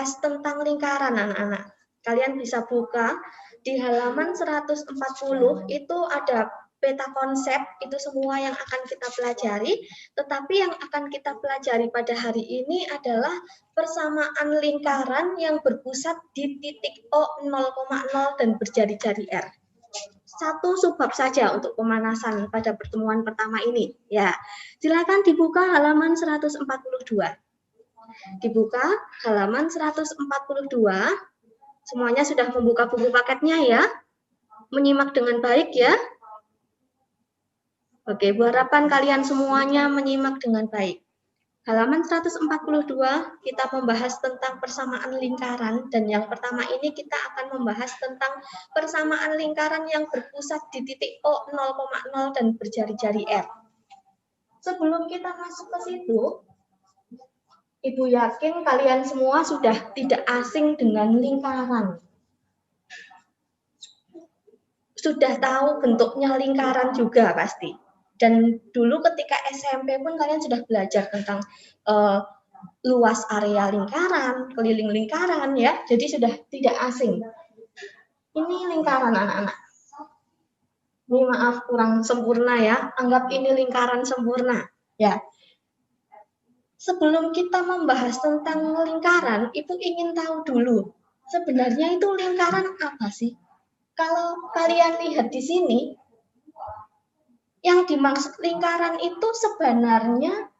membahas tentang lingkaran, anak-anak. Kalian bisa buka di halaman 140, itu ada peta konsep, itu semua yang akan kita pelajari. Tetapi yang akan kita pelajari pada hari ini adalah persamaan lingkaran yang berpusat di titik O 0,0 dan berjari-jari R. Satu subbab saja untuk pemanasan pada pertemuan pertama ini. Ya, silakan dibuka halaman 142. Dibuka halaman 142. Semuanya sudah membuka buku paketnya ya. Menyimak dengan baik ya. Oke, Bu harapan kalian semuanya menyimak dengan baik. Halaman 142 kita membahas tentang persamaan lingkaran, dan yang pertama ini kita akan membahas tentang persamaan lingkaran yang berpusat di titik O 0,0 dan berjari-jari R. Sebelum kita masuk ke situ, Ibu yakin kalian semua sudah tidak asing dengan lingkaran. Sudah tahu bentuknya lingkaran juga pasti. Dan dulu ketika SMP pun kalian sudah belajar tentang luas area lingkaran, keliling lingkaran ya. Jadi sudah tidak asing. Ini lingkaran anak-anak. Ini maaf kurang sempurna ya. Anggap ini lingkaran sempurna ya. Sebelum kita membahas tentang lingkaran, Ibu ingin tahu dulu sebenarnya itu lingkaran apa sih? Kalau kalian lihat di sini, yang dimaksud lingkaran itu sebenarnya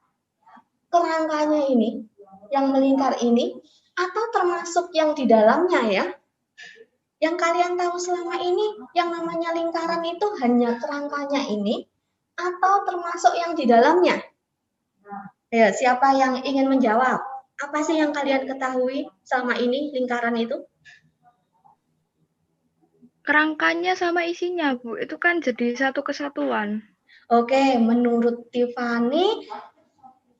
kerangkanya ini, yang melingkar ini, atau termasuk yang di dalamnya ya. Yang kalian tahu selama ini, yang namanya lingkaran itu hanya kerangkanya ini, atau termasuk yang di dalamnya? Ya, siapa yang ingin menjawab? Apa sih yang kalian ketahui selama ini lingkaran itu? Kerangkanya sama isinya, Bu. Itu kan jadi satu kesatuan. Oke, menurut Tiffany,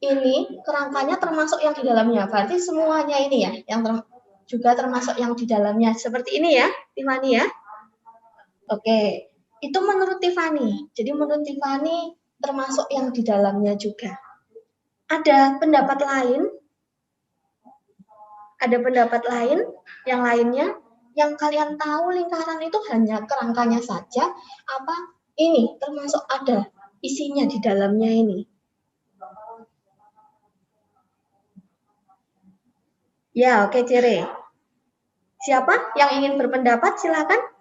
ini kerangkanya termasuk yang di dalamnya. Berarti semuanya ini ya, yang juga termasuk yang di dalamnya. Seperti ini ya, Tiffany ya. Oke, itu menurut Tiffany. Jadi menurut Tiffany termasuk yang di dalamnya juga. Ada pendapat lain? Ada pendapat lain? Yang lainnya? Yang kalian tahu lingkaran itu hanya kerangkanya saja? Apa ini termasuk ada isinya di dalamnya ini? Ya, oke, Cere. Siapa yang ingin berpendapat? Silakan.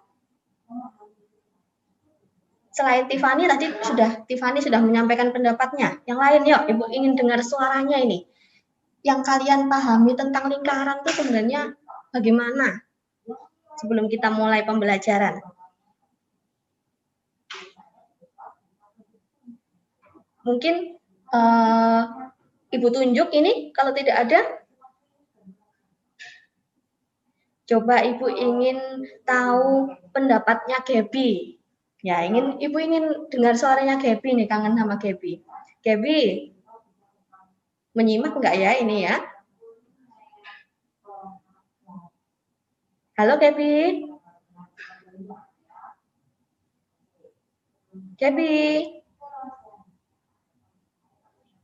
Selain Tiffany, Tiffany sudah menyampaikan pendapatnya. Yang lain, yuk, Ibu ingin dengar suaranya ini. Yang kalian pahami tentang lingkaran itu sebenarnya bagaimana? Sebelum kita mulai pembelajaran. Mungkin Ibu tunjuk ini, kalau tidak ada. Coba Ibu ingin tahu pendapatnya Gaby. Ya, Ibu ingin dengar suaranya Gaby nih, kangen sama Gaby. Gaby, menyimak enggak ya ini ya? Halo Gaby. Gaby.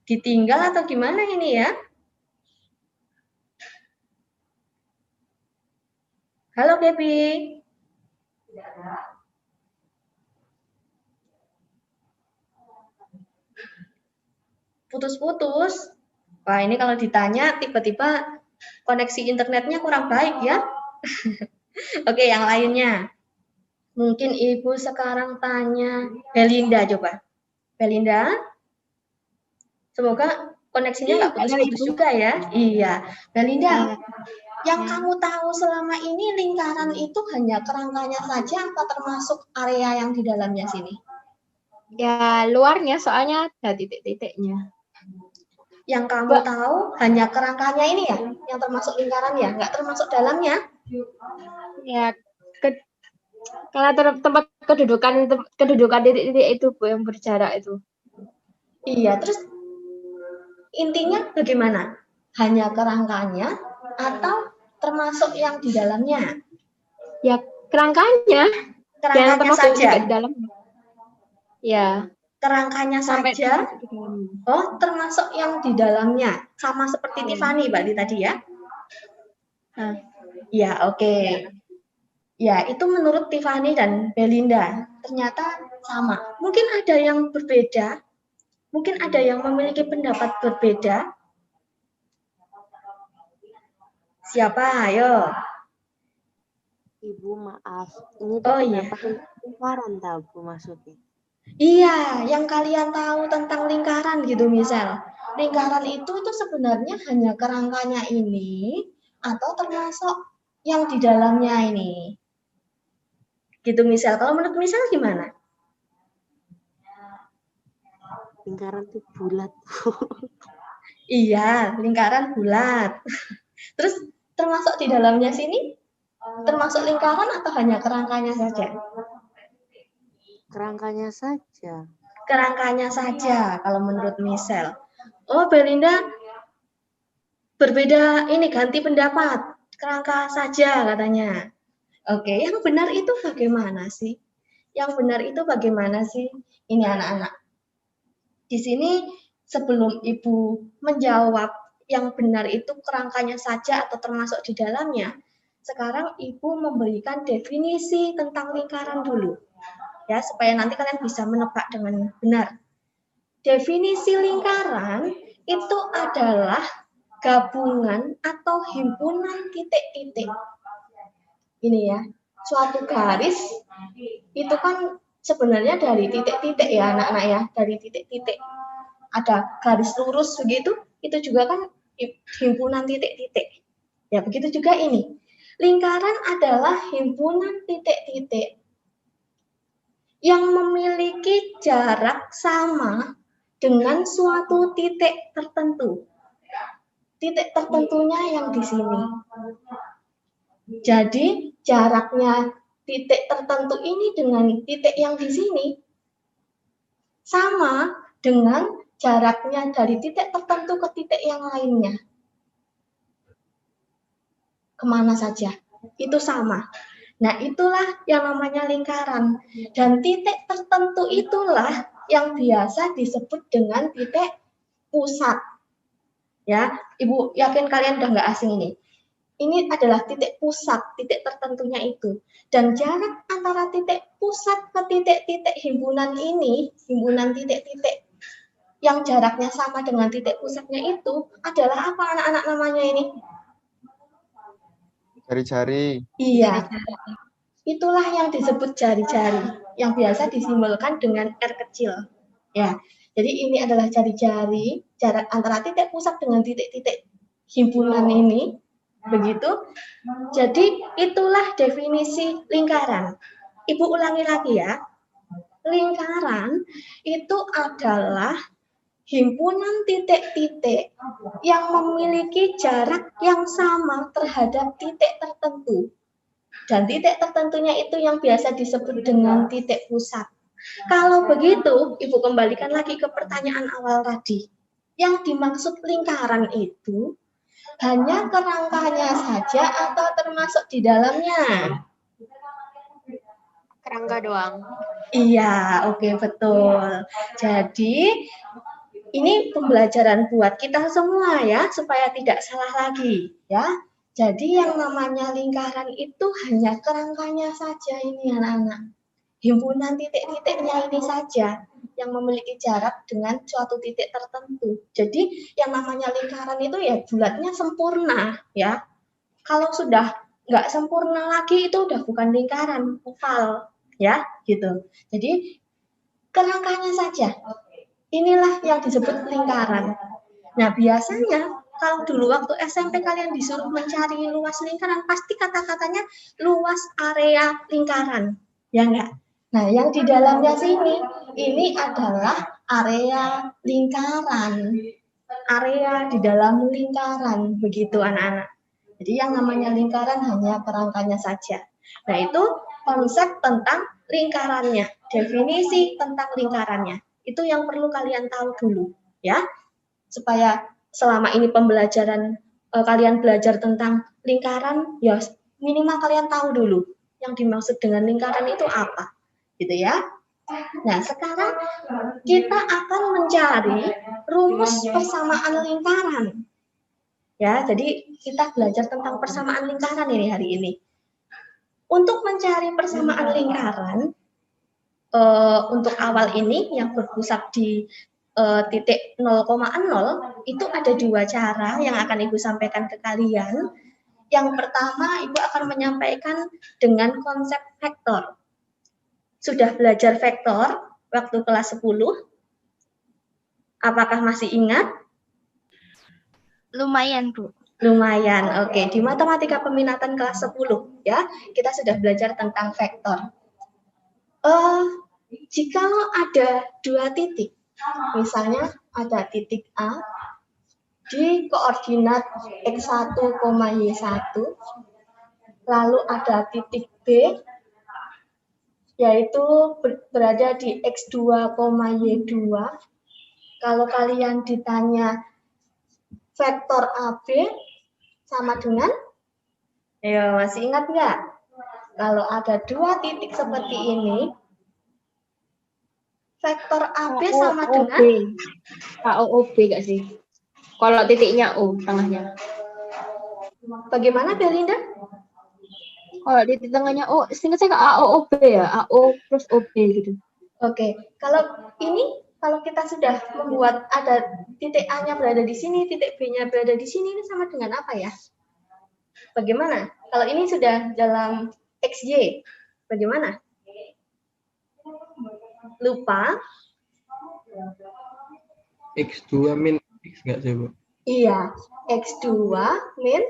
Ditinggal atau gimana ini ya? Halo Gaby. Putus-putus. Wah, ini kalau ditanya tiba-tiba koneksi internetnya kurang baik ya. Oke, yang lainnya. Mungkin Ibu sekarang tanya Belinda coba. Belinda? Semoga koneksinya nggak putus-putus juga ya. Iya. Belinda, yang kamu tahu selama ini lingkaran itu hanya kerangkanya saja atau termasuk area yang di dalamnya sini? Ya, luarnya soalnya ada titik-titiknya. Yang kamu tahu hanya kerangkanya ini ya, yang termasuk lingkaran ya, nggak termasuk dalamnya? Ya, karena tempat kedudukan titik-titik itu Bu yang berjarak itu. Iya, terus intinya bagaimana? Hanya kerangkanya atau termasuk yang di dalamnya? Ya, kerangkanya. Kerangkanya saja. Di dalamnya. Ya. Kerangkanya saja. Oh, termasuk yang di dalamnya. Sama seperti Tiffany, Mbak Di tadi ya. Nah, Ya, oke. Ya, itu menurut Tiffany dan Belinda. Ternyata sama. Mungkin ada yang berbeda. Mungkin ada yang memiliki pendapat berbeda. Siapa? Ayo. Ibu maaf, ini tuh Oh iya. pendapat tentang lingkaran tahu Bu maksudnya. Iya, yang kalian tahu tentang lingkaran gitu, misal. Lingkaran itu sebenarnya hanya kerangkanya ini atau termasuk yang di dalamnya ini. Gitu, misal. Kalau menurut misal gimana? Lingkaran tuh bulat. Iya, lingkaran bulat. Terus termasuk di dalamnya sini, termasuk lingkaran atau hanya kerangkanya saja? Kerangkanya saja. Kerangkanya saja, kalau menurut Michelle. Oh, Belinda berbeda, ini ganti pendapat. Kerangka saja katanya. Oke, yang benar itu bagaimana sih? Yang benar itu bagaimana sih? Ini anak-anak. Di sini sebelum Ibu menjawab yang benar itu kerangkanya saja atau termasuk di dalamnya, sekarang Ibu memberikan definisi tentang lingkaran dulu. Ya, supaya nanti kalian bisa menebak dengan benar. Definisi lingkaran itu adalah gabungan atau himpunan titik-titik. Ini ya, suatu garis itu kan sebenarnya dari titik-titik ya anak-anak ya, dari titik-titik. Ada garis lurus begitu, itu juga kan himpunan titik-titik. Ya, begitu juga ini. Lingkaran adalah himpunan titik-titik yang memiliki jarak sama dengan suatu titik tertentu. Titik tertentunya yang di sini. Jadi jaraknya titik tertentu ini dengan titik yang di sini sama dengan jaraknya dari titik tertentu ke titik yang lainnya. Kemana saja, itu sama. Nah, itulah yang namanya lingkaran. Dan titik tertentu itulah yang biasa disebut dengan titik pusat. Ya, Ibu yakin kalian udah nggak asing ini. Ini adalah titik pusat, titik tertentunya itu. Dan jarak antara titik pusat ke titik-titik himpunan ini, himpunan titik-titik yang jaraknya sama dengan titik pusatnya itu adalah apa anak-anak namanya ini? Jari-jari. Iya, itulah yang disebut jari-jari, yang biasa disimbolkan dengan R kecil. Ya, jadi ini adalah jari-jari, jarak antara titik pusat dengan titik-titik himpunan ini, begitu. Jadi itulah definisi lingkaran. Ibu ulangi lagi ya. Lingkaran itu adalah himpunan titik-titik yang memiliki jarak yang sama terhadap titik tertentu. Dan titik tertentunya itu yang biasa disebut dengan titik pusat. Kalau begitu, Ibu kembalikan lagi ke pertanyaan awal tadi. Yang dimaksud lingkaran itu hanya kerangkanya saja atau termasuk di dalamnya? kerangka doang. Iya, oke, betul. Jadi, ini pembelajaran buat kita semua ya, supaya tidak salah lagi ya. Jadi yang namanya lingkaran itu hanya kerangkanya saja ini anak-anak. Himpunan titik-titiknya ini saja yang memiliki jarak dengan suatu titik tertentu. Jadi yang namanya lingkaran itu ya bulatnya sempurna ya. Kalau sudah nggak sempurna lagi itu udah bukan lingkaran, oval ya gitu. Jadi kerangkanya saja. Inilah yang disebut lingkaran. Nah, biasanya kalau dulu waktu SMP kalian disuruh mencari luas lingkaran, pasti kata-katanya luas area lingkaran. Ya enggak? Nah, yang di dalamnya sini, ini adalah area lingkaran. Area di dalam lingkaran, begitu anak-anak. Jadi yang namanya lingkaran hanya kerangkanya saja. Nah, itu konsep tentang lingkarannya, definisi tentang lingkarannya. Itu yang perlu kalian tahu dulu, ya. Supaya selama ini pembelajaran kalian belajar tentang lingkaran, ya minimal kalian tahu dulu yang dimaksud dengan lingkaran itu apa, gitu ya. Nah, sekarang kita akan mencari rumus persamaan lingkaran. Ya, jadi kita belajar tentang persamaan lingkaran ini hari ini. Untuk mencari persamaan lingkaran, untuk awal ini yang berpusat di titik 0,0 itu ada dua cara yang akan Ibu sampaikan ke kalian. Yang pertama, Ibu akan menyampaikan dengan konsep vektor. Sudah belajar vektor waktu kelas 10? Apakah masih ingat? Lumayan, Bu. Lumayan, oke. Di matematika peminatan kelas 10 ya, kita sudah belajar tentang vektor. Jikalau ada dua titik, misalnya ada titik A di koordinat x1, y1, lalu ada titik B yaitu berada di x2, y2. Kalau kalian ditanya vektor AB sama dengan, ayo masih ingat nggak? Kalau ada dua titik seperti ini, vektor AB sama dengan AOB nggak sih? Kalau titiknya O tengahnya. bagaimana Belinda? Kalau di tengahnya O, seingat saya AOB ya, AO plus OB gitu. Oke, kalau ini kalau kita sudah membuat ada titik A-nya berada di sini, titik B-nya berada di sini, ini sama dengan apa ya? Bagaimana? Kalau ini sudah dalam XY, bagaimana? Lupa? X2 min X nggak sih, Bu? Iya, X2 min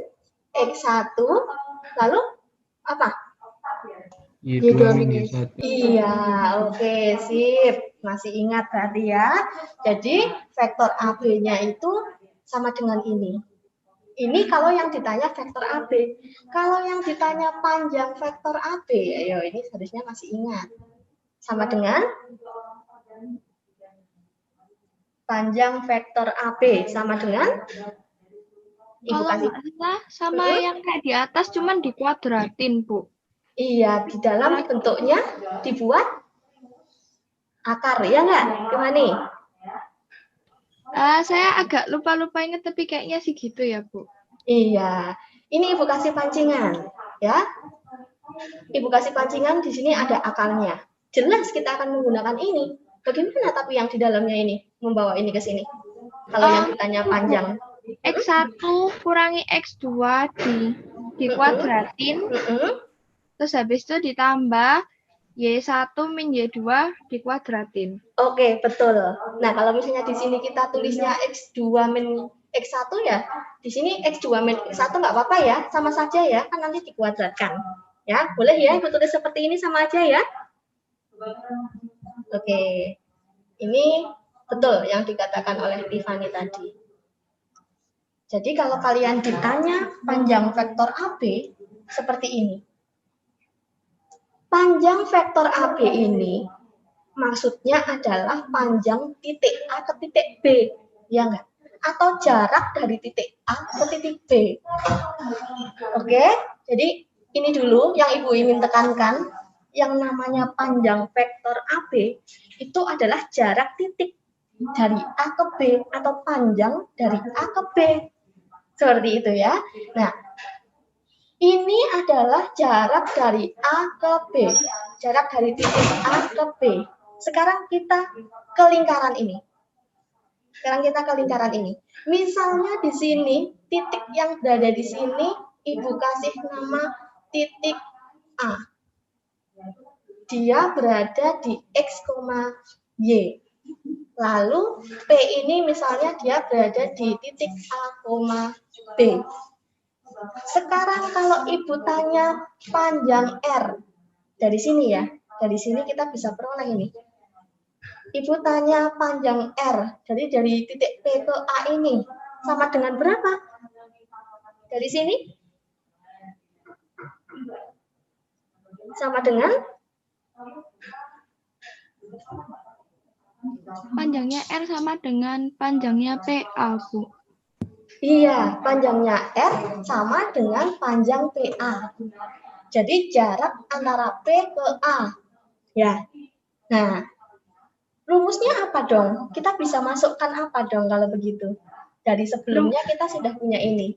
X1, lalu apa? Y2 min Y1. Iya, oke, sip. Masih ingat berarti ya. Jadi, vektor AB-nya itu sama dengan ini. Ini kalau yang ditanya vektor AB. Kalau yang ditanya panjang vektor AB, ayo ini harusnya masih ingat. Sama dengan panjang vektor AB sama dengan Ibu Kalau kasih. nggak salah sama yang kayak di atas cuman dikuadratin, Bu. Iya, di dalam bentuknya dibuat akar, ya nggak? Gimana nih? Saya agak lupa-lupa ingat, tapi kayaknya sih gitu ya, Bu. Iya, ini Ibu kasih pancingan, ya. Ibu kasih pancingan, di sini ada akarnya. Jelas kita akan menggunakan ini. Bagaimana tapi yang di dalamnya ini, membawa ini ke sini? Kalau yang ditanya panjang. X1 kurangi X2 dikuadratin, terus habis itu ditambah Y1 min Y2 dikuadratin. Oke, betul. Nah, kalau misalnya di sini kita tulisnya X2 min X1 ya, di sini X2 min X1 nggak apa-apa ya, sama saja ya, kan nanti dikuadratkan. Ya, boleh ya, Ibu tulis seperti ini sama aja ya. Oke, ini betul yang dikatakan oleh Tiffany tadi. Jadi kalau kalian ditanya panjang vektor AB, seperti ini. Panjang vektor AB ini maksudnya adalah panjang titik A ke titik B, ya enggak? Atau jarak dari titik A ke titik B. Oke, jadi ini dulu yang Ibu ingin tekankan, yang namanya panjang vektor AB itu adalah jarak titik dari A ke B atau panjang dari A ke B. Seperti itu ya. Nah, ini adalah jarak dari A ke B. Jarak dari titik A ke B. Sekarang kita ke lingkaran ini. Misalnya di sini, titik yang berada di sini, Ibu kasih nama titik A. Dia berada di X, Y. Lalu P ini misalnya dia berada di titik A, B. Sekarang kalau Ibu tanya panjang R, dari sini ya, dari sini kita bisa peroleh ini. Ibu tanya panjang R, jadi dari titik P ke A ini, sama dengan berapa? Dari sini? Sama dengan? Panjangnya R sama dengan panjangnya PA, Bu. Iya, panjangnya R sama dengan panjang PA. Jadi jarak antara P ke A. Ya. Nah, rumusnya apa dong? Kita bisa masukkan apa dong kalau begitu? Dari sebelumnya kita sudah punya ini.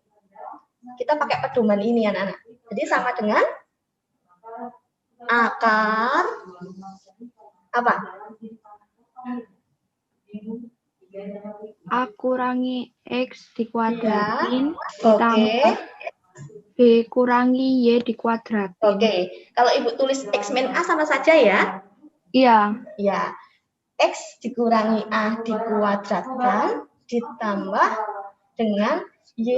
Kita pakai pedoman ini anak-anak. Jadi sama dengan akar apa? A kurangi X dikuadratin Oke. ditambah B kurangi Y dikuadratin. Oke. Kalau Ibu tulis X min A sama saja ya. Iya. Ya. X dikurangi A dikuadratkan ditambah dengan Y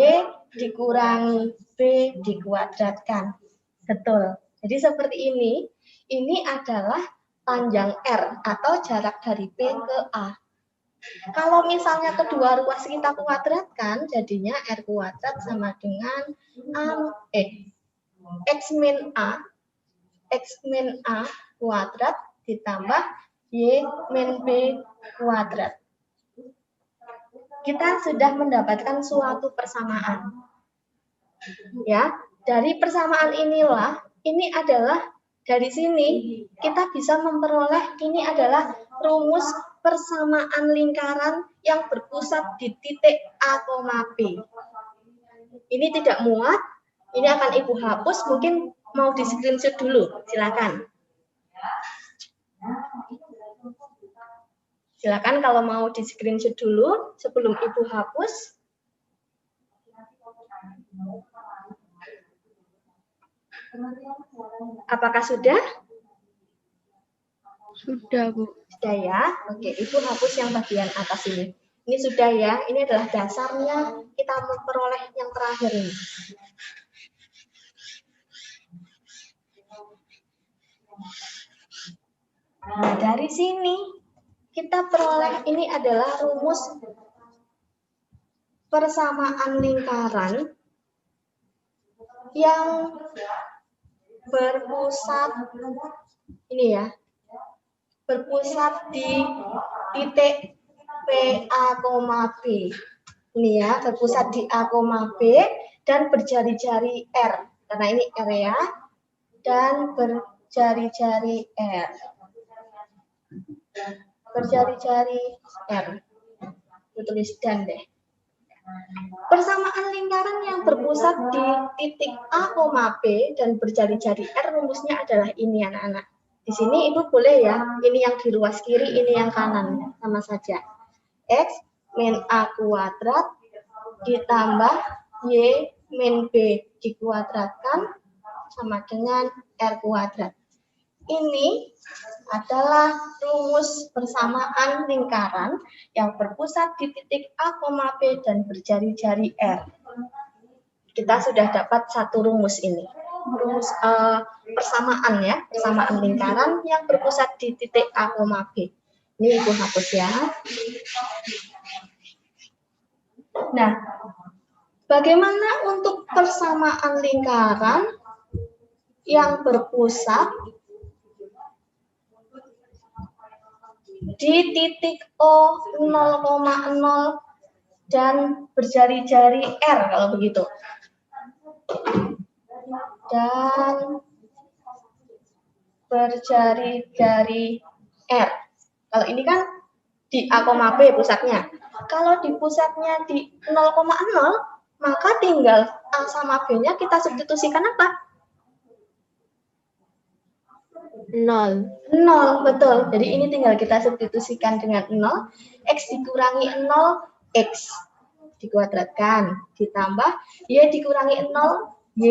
dikurangi B dikuadratkan. Betul. Jadi seperti ini. Ini adalah panjang R atau jarak dari B ke A. Kalau misalnya kedua ruas kita kuadratkan, jadinya R kuadrat sama dengan X min A kuadrat ditambah Y min B kuadrat. Kita sudah mendapatkan suatu persamaan. Ya, dari persamaan inilah, ini adalah dari sini kita bisa memperoleh ini adalah rumus persamaan lingkaran yang berpusat di titik A, B. Ini tidak muat, ini akan Ibu hapus, mungkin mau di screenshot dulu, silakan. Silakan kalau mau di screenshot dulu sebelum Ibu hapus. Apakah sudah? Sudah, Bu. Sudah ya. Oke, Ibu hapus yang bagian atas ini. Ini sudah ya. Ini adalah dasarnya kita memperoleh yang terakhir ini. Nah, dari sini kita peroleh ini adalah rumus persamaan lingkaran yang berpusat ini ya, berpusat di titik P, A, B. Ini ya, berpusat di A, B dan berjari-jari R. Karena ini R ya, dan berjari-jari R. Berjari-jari R. Tulis dan deh. Persamaan lingkaran yang berpusat di titik A, B dan berjari-jari R rumusnya adalah ini anak-anak. Di sini Ibu boleh ya, ini yang di ruas kiri, ini yang kanan, sama saja. X min A kuadrat ditambah Y min B dikuadratkan sama dengan R kuadrat. Ini adalah rumus persamaan lingkaran yang berpusat di titik A, B dan berjari-jari R. Kita sudah dapat satu rumus ini. Rumus persamaan ya, persamaan lingkaran yang berpusat di titik A, B. Ini Ibu hapus ya. Nah, bagaimana untuk persamaan lingkaran yang berpusat di titik O 0,0 dan berjari-jari R kalau begitu. Dan berjari-jari R. Kalau ini kan di A, B pusatnya. Kalau di pusatnya di 0,0, maka tinggal A sama B-nya kita substitusikan apa? 0. 0, betul. Jadi ini tinggal kita substitusikan dengan 0. X dikurangi 0, X dikuadratkan. Ditambah Y dikurangi 0, Y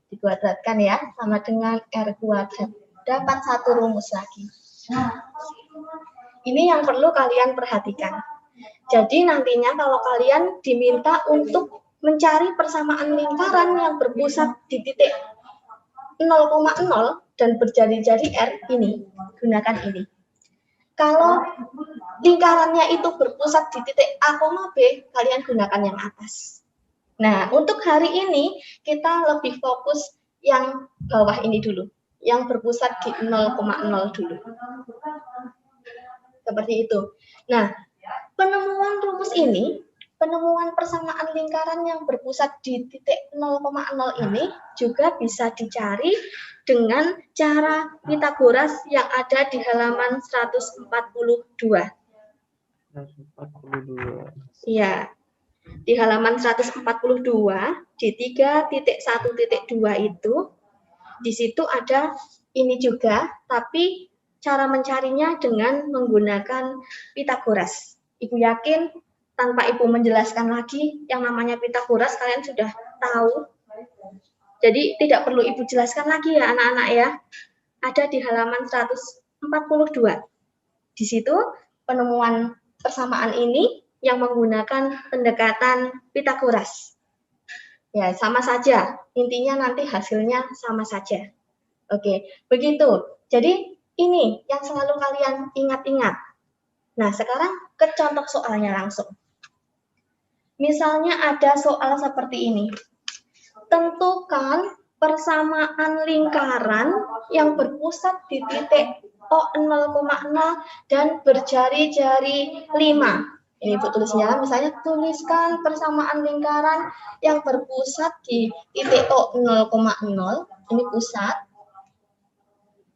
dikuadratkan ya. Sama dengan R kuadrat. Dapat satu rumus lagi. Ini yang perlu kalian perhatikan. Jadi nantinya kalau kalian diminta untuk mencari persamaan lingkaran yang berpusat di titik 0,0 dan berjari-jari R, ini, gunakan ini. Kalau lingkarannya itu berpusat di titik A, B, kalian gunakan yang atas. Nah, untuk hari ini kita lebih fokus yang bawah ini dulu, yang berpusat di 0,0 dulu. Seperti itu. Nah, penemuan rumus ini, penemuan persamaan lingkaran yang berpusat di titik 0,0 ini juga bisa dicari dengan cara Pythagoras yang ada di halaman 142. 142. Iya. Di halaman 142, di 3.1.2 itu, di situ ada ini juga, tapi cara mencarinya dengan menggunakan Pitagoras. Ibu yakin tanpa Ibu menjelaskan lagi yang namanya Pitagoras kalian sudah tahu. Jadi tidak perlu Ibu jelaskan lagi ya anak-anak ya. Ada di halaman 142. Di situ penemuan persamaan ini yang menggunakan pendekatan Pitagoras. Ya, sama saja. Intinya nanti hasilnya sama saja. Oke, begitu. Jadi ini yang selalu kalian ingat-ingat. Nah, sekarang ke contoh soalnya langsung. Misalnya ada soal seperti ini. Tentukan persamaan lingkaran yang berpusat di titik O0,0 dan berjari-jari 5. Ini Ibu tulisnya, misalnya tuliskan persamaan lingkaran yang berpusat di titik O0,0, ini pusat,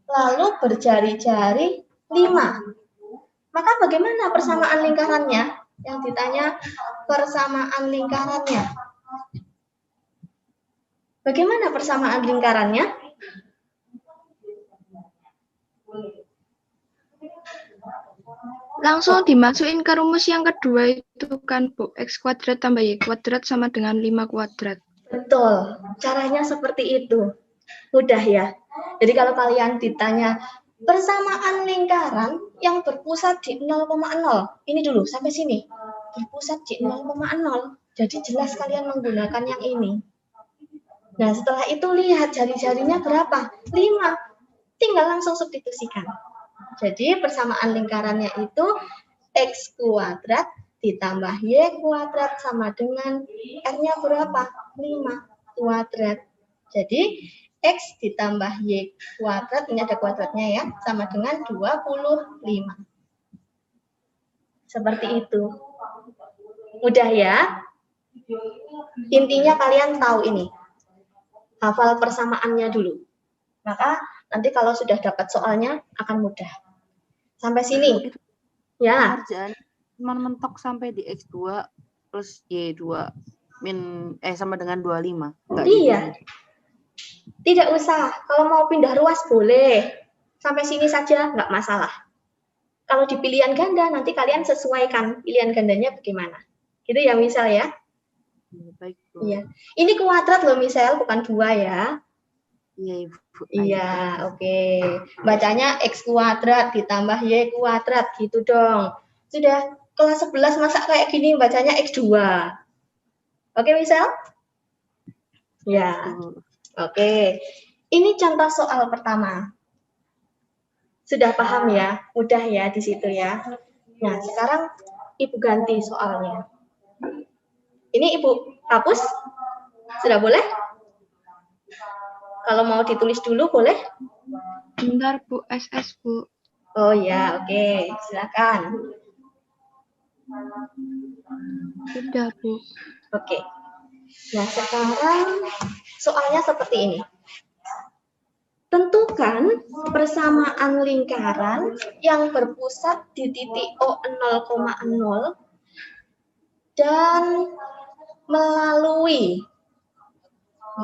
lalu berjari-jari 5. Maka bagaimana persamaan lingkarannya? Yang ditanya persamaan lingkarannya. Bagaimana persamaan lingkarannya? Langsung dimasukin ke rumus yang kedua itu kan, Bu. X kuadrat tambah Y kuadrat sama dengan 5 kuadrat. Betul, caranya seperti itu. Mudah ya. Jadi kalau kalian ditanya persamaan lingkaran yang berpusat di 0,0. Ini dulu, sampai sini. Berpusat di 0,0. Jadi jelas kalian menggunakan yang ini. Nah, setelah itu lihat jari-jarinya berapa? 5. Tinggal langsung substitusikan. Jadi persamaan lingkarannya itu X kuadrat ditambah Y kuadrat sama dengan R-nya berapa? 5 kuadrat. Jadi X ditambah Y kuadrat, ini ada kuadratnya ya, sama dengan 25. Seperti itu. Mudah ya? Intinya kalian tahu ini. Hafal persamaannya dulu. Maka nanti kalau sudah dapat soalnya akan mudah. Sampai sini. Ya. Pekerjaan cuma mentok sampai di X2 plus Y2 sama dengan 25. Enggak Iya. gitu. Tidak usah. Kalau mau pindah ruas boleh. Sampai sini saja nggak masalah. Kalau di pilihan ganda nanti kalian sesuaikan pilihan gandanya bagaimana. Gitu ya misal ya. Baik, Bu. Iya. Ini kuadrat loh misal, bukan 2 ya. Iya, Ibu. Iya, oke. Bacanya X kuadrat ditambah Y kuadrat gitu dong. Sudah kelas 11 masa kayak gini bacanya X2. Oke, misal? Ya. Oke. Ini contoh soal pertama. Sudah paham ya? Mudah ya di situ ya. Nah, sekarang Ibu ganti soalnya. Ini Ibu hapus? Sudah boleh? Kalau mau ditulis dulu boleh? Bentar, Bu. SS, Bu. Oh ya, oke. Silakan. Sudah, Bu. Oke. Nah, sekarang soalnya seperti ini. Tentukan persamaan lingkaran yang berpusat di titik O0,0 dan melalui,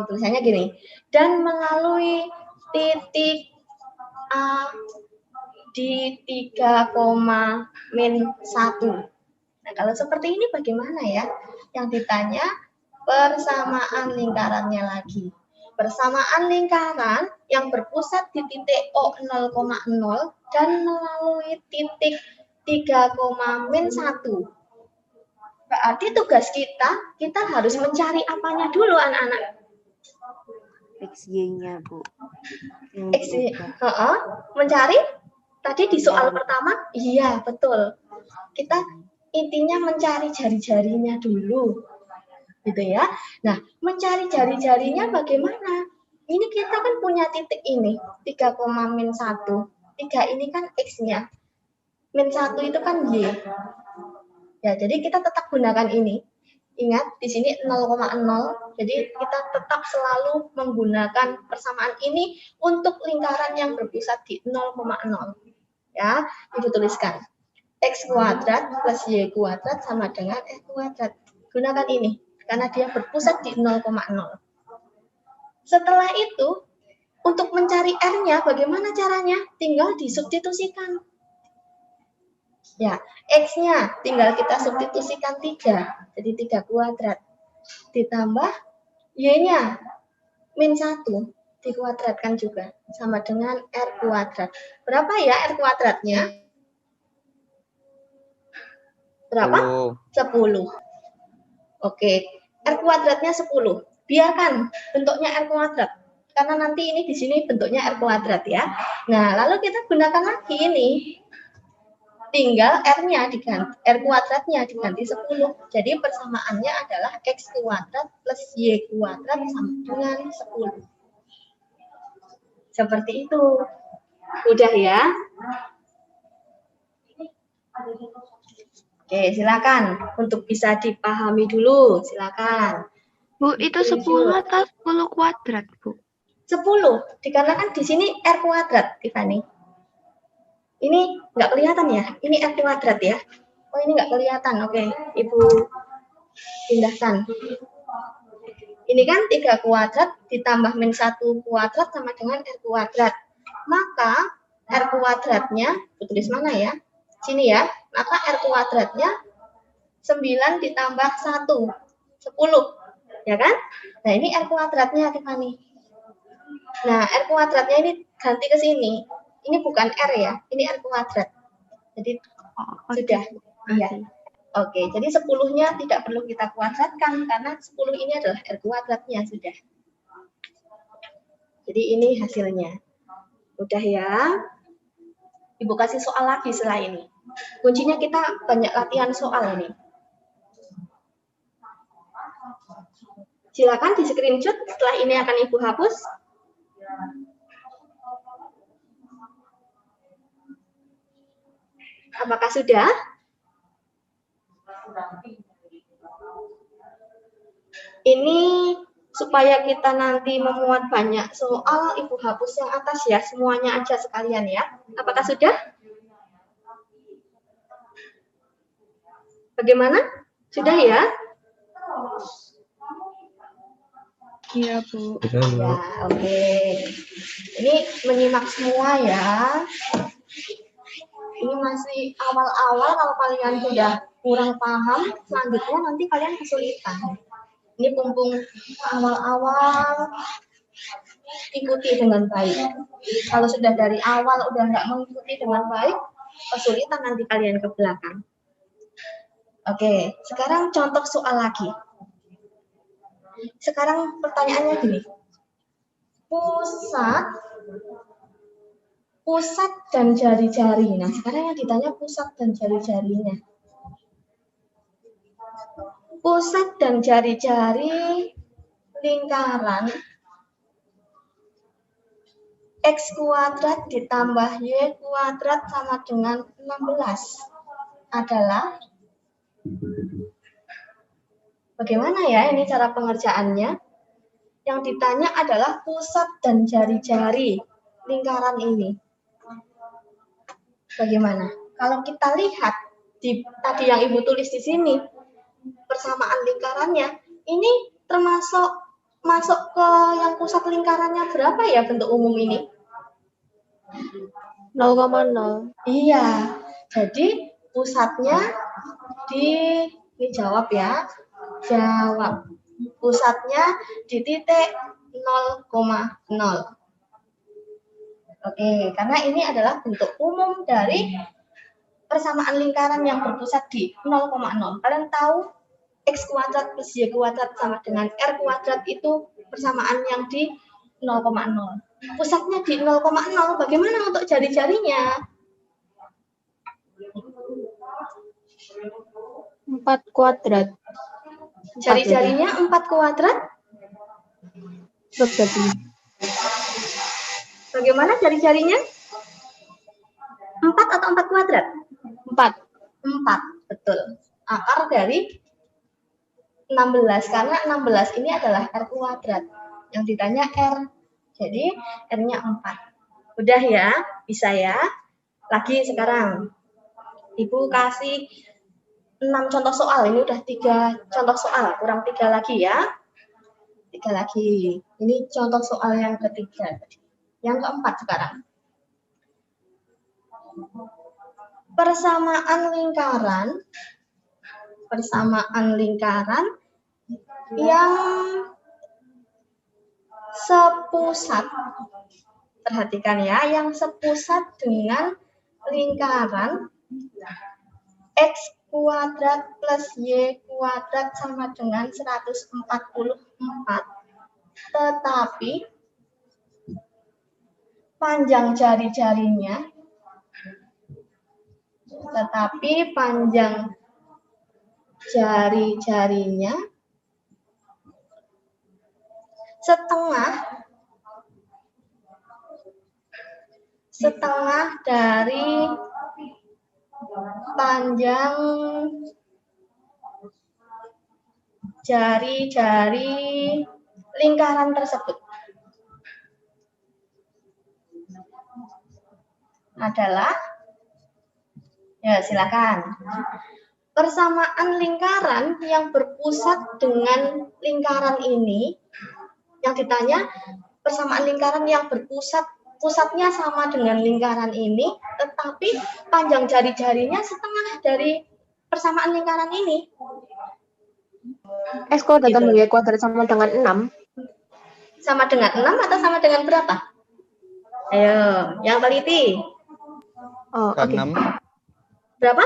tulisannya gini, dan melalui titik A di 3,-1. Nah, kalau seperti ini bagaimana ya? Yang ditanya persamaan lingkarannya lagi. Persamaan lingkaran yang berpusat di titik O0,0 dan melalui titik 3,-1. Berarti tugas kita harus mencari apanya dulu anak-anak. XY-nya, Bu. XY, mencari tadi di soal pertama, iya betul. Kita intinya mencari jari-jarinya dulu, gitu ya. Nah, mencari jari-jarinya bagaimana? Ini kita kan punya titik ini, 3,-1. 3 ini kan X-nya. -1 itu kan Y. Ya, jadi kita tetap gunakan ini. Ingat, di sini 0,0. Jadi kita tetap selalu menggunakan persamaan ini untuk lingkaran yang berpusat di 0,0. Ya, Ibu tuliskan. X kuadrat plus Y kuadrat sama dengan X kuadrat. Gunakan ini, karena dia berpusat di 0,0. Setelah itu, untuk mencari R-nya, bagaimana caranya? Tinggal disubstitusikan. Ya, X-nya tinggal kita substitusikan 3, jadi 3 kuadrat. Ditambah Y-nya, min 1, dikuadratkan juga, sama dengan R kuadrat. Berapa ya R kuadratnya? Berapa? 10. Oke, R kuadratnya 10. Biarkan bentuknya R kuadrat. Karena nanti ini di sini bentuknya R kuadrat ya. Nah, lalu kita gunakan lagi ini. Tinggal R-nya diganti, R kuadratnya diganti 10. Jadi persamaannya adalah X kuadrat plus Y kuadrat sama dengan 10. Seperti itu. Udah ya? Oke, silakan. Untuk bisa dipahami dulu, silakan. Bu, itu 10 atau 10 kuadrat, Bu? 10, dikarenakan di sini R kuadrat, Tiffany. Ini nggak kelihatan ya? Ini R kuadrat ya? Oh, ini nggak kelihatan. Oke, Ibu pindahkan. Ini kan 3 kuadrat ditambah min 1 kuadrat sama dengan R kuadrat. Maka R kuadratnya, tulis mana ya? Sini ya. Maka R kuadratnya 9 ditambah 1, 10. Ya kan? Nah, ini R kuadratnya, Tiffany. Nah, R kuadratnya ini ganti ke sini. Ini bukan R ya, ini R kuadrat. Jadi sudah. Iya. Oke, jadi 10-nya tidak perlu kita kuadratkan karena 10 ini adalah R kuadratnya sudah. Jadi ini hasilnya. Udah ya. Ibu kasih soal lagi setelah ini. Kuncinya kita banyak latihan soal ini. Silakan di screenshot, setelah ini akan Ibu hapus. Apakah sudah? Ini supaya kita nanti memuat banyak soal, Ibu hapus yang atas ya, semuanya aja sekalian ya. Apakah sudah? Bagaimana? Sudah ya? Iya, Bu. Sudah, Bu. Ya, oke. Ini menyimak semua ya. Ini masih awal-awal, kalau kalian sudah kurang paham, selanjutnya nanti kalian kesulitan. Ini mumpung awal-awal, ikuti dengan baik. Kalau sudah dari awal udah nggak mengikuti dengan baik, kesulitan nanti kalian ke belakang. Oke, sekarang contoh soal lagi. Sekarang pertanyaannya gini. Pusat dan jari-jari. Nah, sekarang yang ditanya pusat dan jari-jarinya. Pusat dan jari-jari lingkaran X kuadrat ditambah Y kuadrat sama dengan 16 adalah, bagaimana ya ini cara pengerjaannya? Yang ditanya adalah pusat dan jari-jari lingkaran ini. Bagaimana? Kalau kita lihat di tadi yang Ibu tulis di sini, persamaan lingkarannya, ini masuk ke yang pusat lingkarannya berapa ya bentuk umum ini? 0,0. Iya, jadi pusatnya ini jawab ya. Jawab. Pusatnya di titik 0,0. Oke, karena ini adalah bentuk umum dari persamaan lingkaran yang berpusat di 0,0. Kalian tahu X kuadrat plus Y kuadrat sama dengan R kuadrat itu persamaan yang di 0,0. Pusatnya di 0,0, bagaimana untuk jari-jarinya? 4 kuadrat. Jari-jarinya 4 kuadrat? Berarti Bagaimana jari-jarinya? 4 atau 4 kuadrat? 4. 4, betul. Akar dari 16, karena 16 ini adalah R kuadrat. Yang ditanya R, jadi R-nya 4. Udah ya, bisa ya? Lagi sekarang. Ibu kasih 6 contoh soal. Ini udah 3 contoh soal, kurang 3 lagi ya. 3 lagi. Ini contoh soal yang ketiga. Yang keempat sekarang. Persamaan lingkaran yang sepusat. Perhatikan ya, yang sepusat dengan lingkaran X kuadrat plus Y kuadrat sama dengan 144. Tetapi panjang jari-jarinya setengah dari panjang jari-jari lingkaran tersebut adalah, ya silakan. Persamaan lingkaran yang berpusat dengan lingkaran ini, yang ditanya persamaan lingkaran yang pusatnya sama dengan lingkaran ini, tetapi panjang jari-jarinya setengah dari persamaan lingkaran ini. X kuadrat tambah Y kuadrat sama dengan 6. Sama dengan 6 atau sama dengan berapa? Ayo, yang teliti. Oh, oke. 6, Berapa?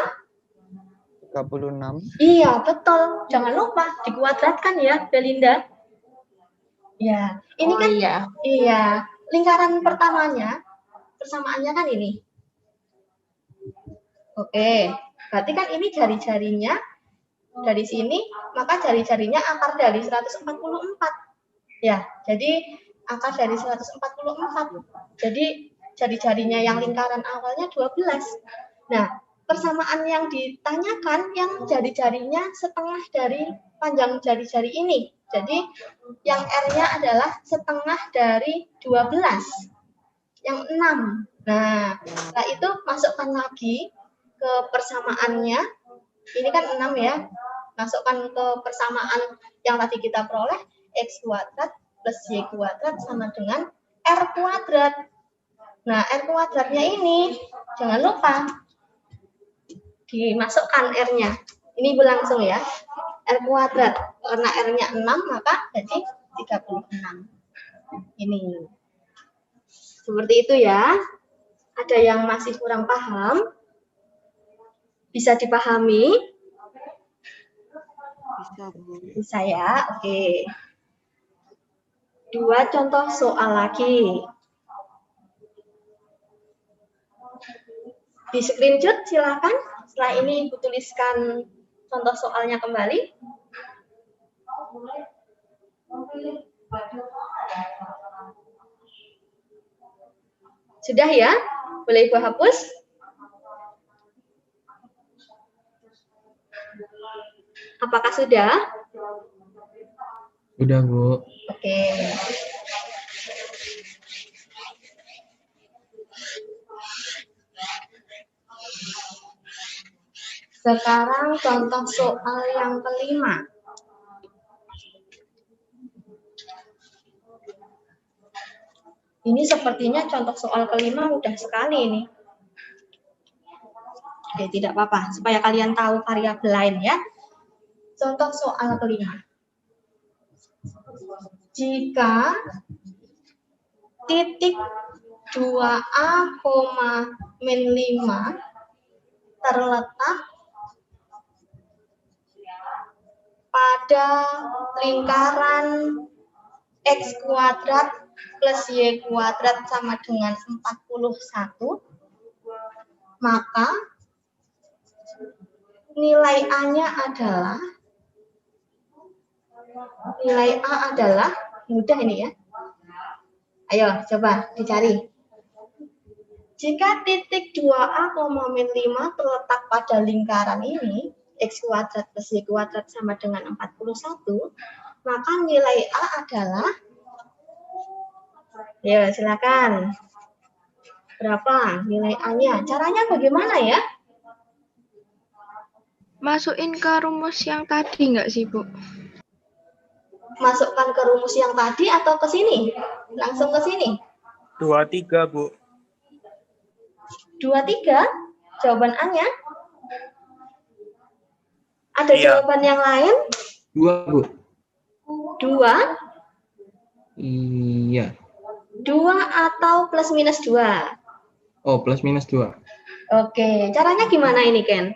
36. Iya, betul. Jangan lupa dikuadratkan ya, Belinda. Ya, ini kan iya, lingkaran pertamanya persamaannya kan ini. Oke, berarti kan ini jari-jarinya dari sini, maka jari-jarinya akar dari 144. Ya, jadi akar dari 144. Jadi jari-jarinya yang lingkaran awalnya 12. Nah, persamaan yang ditanyakan yang jari-jarinya setengah dari panjang jari-jari ini. Jadi yang R-nya adalah setengah dari 12. Yang 6. Nah, setelah itu masukkan lagi ke persamaannya. Ini kan 6 ya. Masukkan ke persamaan yang tadi kita peroleh. X kuadrat plus Y kuadrat sama dengan R kuadrat. Nah, R kuadratnya ini jangan lupa dimasukkan R-nya. Ini langsung ya. R kuadrat. Karena R-nya 6, maka jadi 36. Ini. Seperti itu ya. Ada yang masih kurang paham? Bisa dipahami? Bisa, Bu. Bisa ya. Oke. 2 contoh soal lagi. Di screenshot silakan. Setelah ini Ibu tuliskan contoh soalnya kembali. Sudah ya? Boleh Ibu hapus? Apakah sudah? Udah, Bu. Oke. Sekarang contoh soal yang kelima. Ini sepertinya contoh soal kelima mudah sekali ini. Oke, tidak apa-apa. Supaya kalian tahu variabel lain ya. Contoh soal kelima. Jika titik 2A, min 5 terletak pada lingkaran X kuadrat plus Y kuadrat sama dengan 41, maka nilai A-nya adalah, nilai A adalah, mudah ini ya. Ayo, coba dicari. Jika titik 2A, min 5 terletak pada lingkaran ini, X kuadrat plus Y kuadrat sama dengan 41, maka nilai A adalah, ya silakan. Berapa nilai A-nya? Caranya bagaimana ya? masukin ke rumus yang tadi nggak sih, Bu? Masukkan ke rumus yang tadi atau ke sini? Langsung ke sini. 23, Bu. 23, jawaban A-nya. Ada Iya. jawaban yang lain? 2, Bu. 2, Iya. 2 atau plus minus 2? Oh, plus minus 2. Oke, caranya gimana ini, Ken?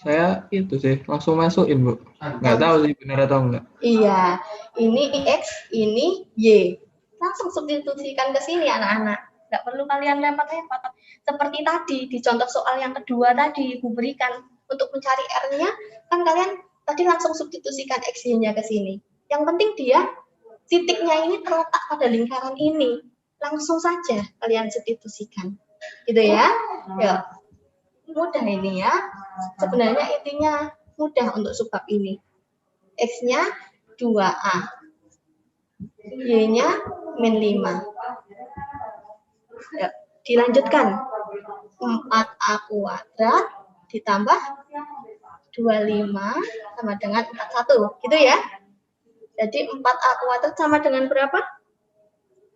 Saya itu sih, langsung masukin, Bu. Nggak tahu sih benar atau enggak. Iya, ini X, ini Y. Langsung substitusikan ke sini, anak-anak. Nggak perlu kalian lempar-lempar. Seperti tadi, di contoh soal yang kedua tadi, Ibu berikan. Untuk mencari R-nya, kan kalian tadi langsung substitusikan X-nya ke sini. Yang penting dia, titiknya ini terletak pada lingkaran ini. Langsung saja kalian substitusikan. Gitu ya. Yuk. Mudah ini ya. Sebenarnya intinya mudah untuk subbab ini. X-nya 2A. Y-nya min 5. Yuk, dilanjutkan. 4A kuadrat ditambah 25 sama dengan 41. Gitu ya. Jadi 4A kuadrat sama dengan berapa?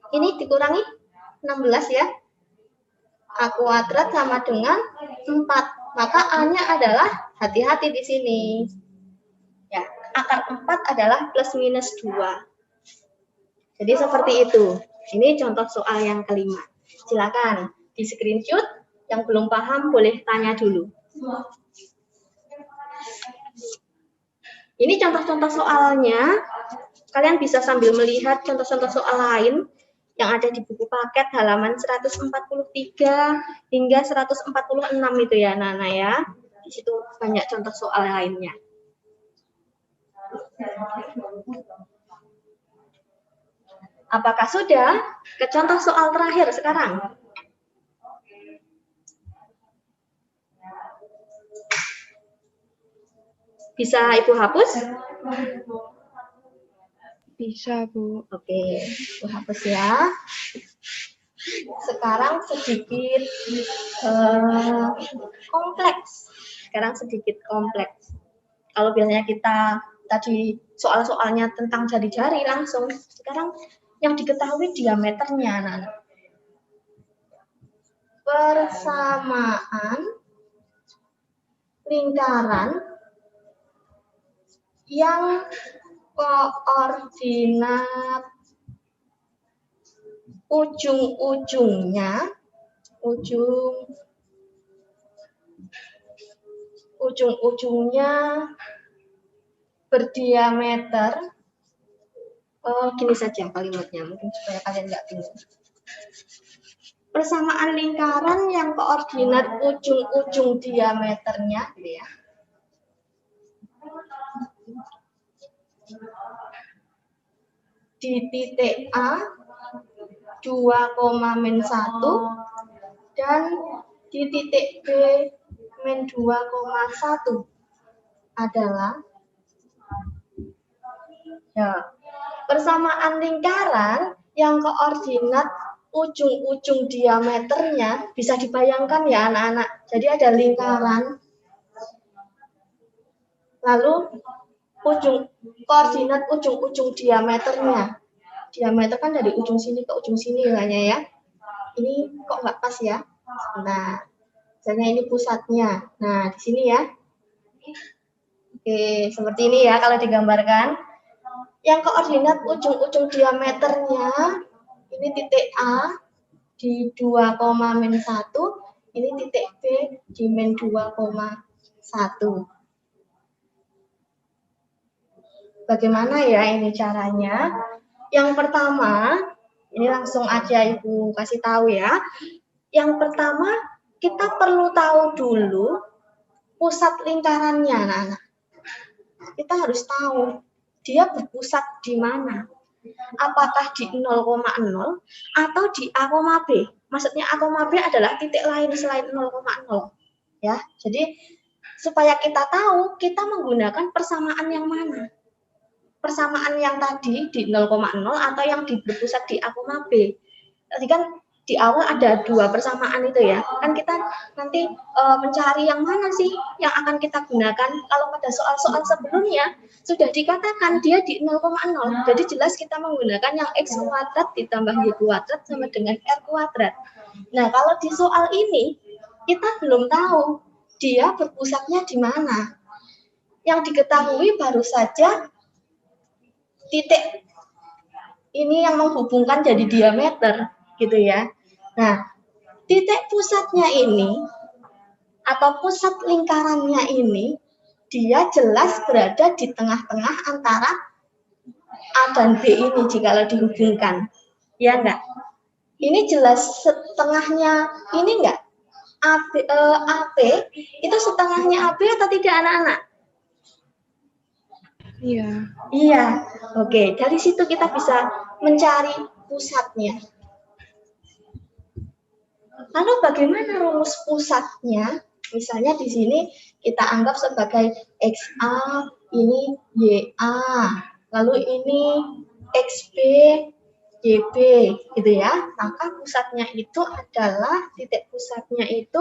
Ini dikurangi 16 ya. A kuadrat sama dengan 4. Maka A-nya adalah, hati-hati di sini. Ya, akar 4 adalah plus minus 2. Jadi seperti itu. Ini contoh soal yang kelima. Silakan di screenshot. Yang belum paham boleh tanya dulu. Ini contoh-contoh soalnya. Kalian bisa sambil melihat contoh-contoh soal lain yang ada di buku paket halaman 143 hingga 146 itu ya, Nana ya. Di situ banyak contoh soal lainnya. Apakah sudah? Ke contoh soal terakhir sekarang. Bisa Ibu hapus? Bisa, Bu. Oke, Ibu hapus ya. Sekarang sedikit kompleks. Sekarang sedikit kompleks. Kalau biasanya kita tadi soal-soalnya tentang jari-jari langsung, sekarang yang diketahui diameternya, anak-anak. Persamaan lingkaran yang koordinat ujung-ujungnya berdiameter, gini saja kalimatnya mungkin supaya kalian nggak bingung. Persamaan lingkaran yang koordinat ujung-ujung diameternya, gitu ya. Di titik A 2,-1 dan di titik B min 2,1 adalah ya, persamaan lingkaran yang koordinat ujung-ujung diameternya bisa dibayangkan ya anak-anak. Jadi ada lingkaran, lalu koordinat ujung-ujung diameternya. Diameter kan dari ujung sini ke ujung sini kayaknya ya. Ini kok nggak pas ya? Nah, misalnya ini pusatnya. Nah, di sini ya. Oke, seperti ini ya kalau digambarkan. Yang koordinat ujung-ujung diameternya, ini titik A di 2,-1, ini titik B di min 2,1. Bagaimana ya ini caranya? Yang pertama, ini langsung aja Ibu kasih tahu ya. Yang pertama, kita perlu tahu dulu pusat lingkarannya, anak-anak. Kita harus tahu dia berpusat di mana. Apakah di 0,0 atau di A, B? Maksudnya A, B adalah titik lain selain 0,0. Ya, jadi supaya kita tahu, kita menggunakan persamaan yang mana. Persamaan yang tadi di 0,0 atau yang berpusat di A, B. Tadi kan di awal ada dua persamaan itu ya. Kan kita nanti mencari yang mana sih yang akan kita gunakan. Kalau pada soal-soal sebelumnya sudah dikatakan dia di 0,0. Jadi jelas kita menggunakan yang X kuadrat ditambah Y kuadrat sama dengan R kuadrat. Nah, kalau di soal ini kita belum tahu dia berpusatnya di mana. Yang diketahui baru saja titik ini yang menghubungkan jadi diameter gitu ya. Nah, titik pusatnya ini atau pusat lingkarannya ini dia jelas berada di tengah-tengah antara A dan B ini jika dihubungkan. Ya enggak? Ini jelas setengahnya ini enggak? AP itu setengahnya AB atau tidak anak-anak? Iya. Iya, oke. Dari situ kita bisa mencari pusatnya. Lalu bagaimana rumus pusatnya? Misalnya di sini kita anggap sebagai XA, ini YA, lalu ini XB, YB, gitu ya. Maka pusatnya itu adalah, titik pusatnya itu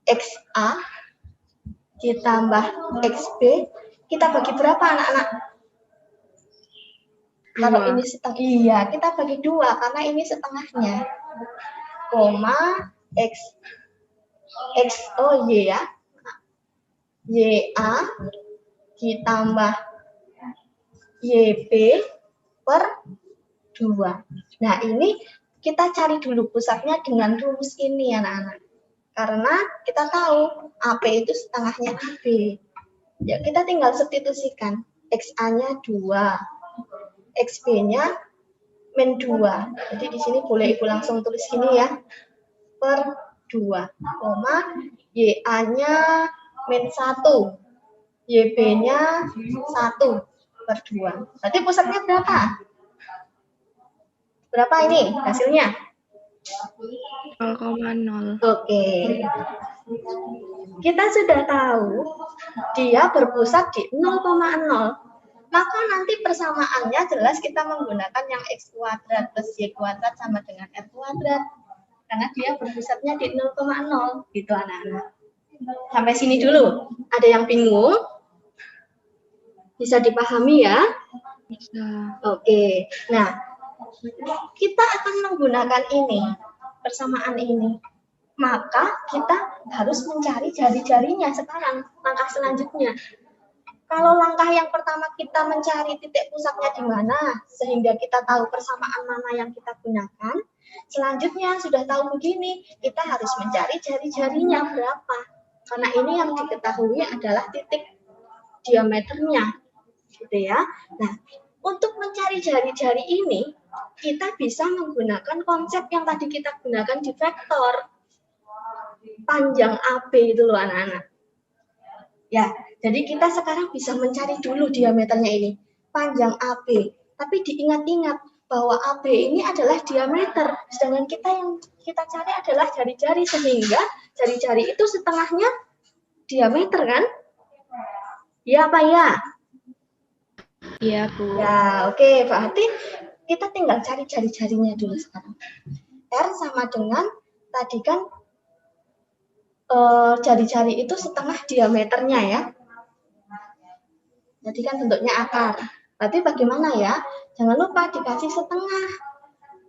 XA ditambah XB. Kita bagi berapa anak-anak? Kalau ini setengah, iya kita bagi 2 karena ini setengahnya. Koma Y ya. YA ditambah YB per 2. Nah ini kita cari dulu pusatnya dengan rumus ini anak-anak. Karena kita tahu AP itu setengahnya AB. Ya, kita tinggal substitusikan. XA-nya 2, XB-nya min 2. Jadi di sini boleh Ibu langsung tulis gini ya. Per 2, koma YA-nya min 1, YB-nya 1 per 2. Berarti pusatnya berapa? Berapa ini hasilnya? 0,0. Oke. Kita sudah tahu dia berpusat di 0,0. Maka nanti persamaannya jelas kita menggunakan yang X kuadrat plus Y kuadrat sama dengan R kuadrat. Karena dia berpusatnya di 0,0. Gitu anak-anak. Sampai sini dulu. Ada yang bingung? Bisa dipahami ya? Bisa. Oke. Nah, kita akan menggunakan ini, persamaan ini. Maka kita harus mencari jari-jarinya sekarang, langkah selanjutnya. Kalau langkah yang pertama kita mencari titik pusatnya di mana, sehingga kita tahu persamaan mana yang kita gunakan, selanjutnya sudah tahu begini, kita harus mencari jari-jarinya berapa. Karena ini yang diketahui adalah titik diameternya, gitu ya. Nah, untuk mencari jari-jari ini, kita bisa menggunakan konsep yang tadi kita gunakan di vektor. Panjang AB itu loh anak-anak. Ya, jadi kita sekarang bisa mencari dulu diameternya ini. Panjang AB. Tapi diingat-ingat bahwa AB ini adalah diameter. Sedangkan kita yang kita cari adalah jari-jari. Sehingga jari-jari itu setengahnya diameter kan? Ya apa ya? Iya, Bu. Ya, oke. Berarti kita tinggal cari jari-jarinya dulu sekarang. R sama dengan tadi kan jari-jari itu setengah diameternya ya. Jadi kan bentuknya akar. Berarti bagaimana ya? Jangan lupa dikasih setengah.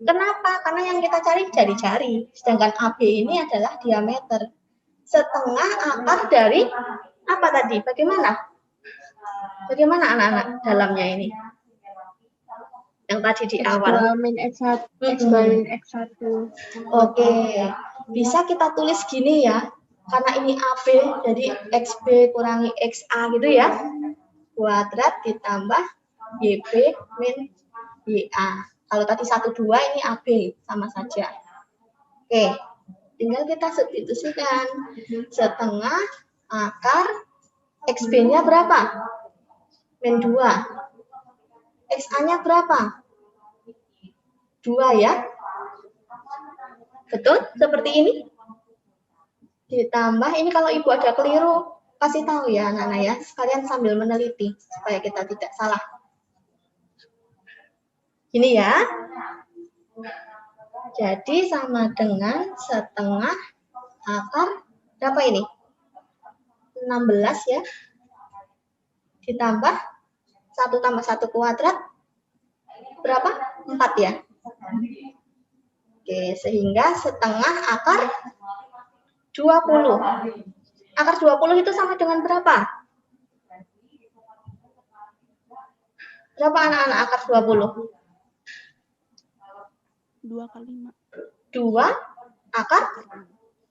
Kenapa? Karena yang kita cari jari-jari. Sedangkan AB ini adalah diameter. Setengah akar dari apa tadi? Bagaimana? Bagaimana anak-anak dalamnya ini? Yang tadi di awal. Min X1, X balik X1. Oke. Bisa kita tulis gini ya. Karena ini AB, jadi XB kurangi XA gitu ya. Kuadrat ditambah YB min YA. Kalau tadi 1, 2 ini AB, sama saja. Oke, tinggal kita substitusikan. Setengah akar XB-nya berapa? Min 2. XA-nya berapa? 2 ya. Betul? Seperti ini? Ditambah, ini kalau Ibu ada keliru, kasih tahu ya anak-anak ya, sekalian sambil meneliti, supaya kita tidak salah. Ini ya. Jadi sama dengan setengah akar berapa ini? 16 ya. Ditambah 1 tambah 1 kuadrat berapa? 4 ya. Oke, sehingga setengah akar 20. Akar 20 itu sama dengan berapa? Berapa anak-anak akar 20? 2 kali 5. 2 akar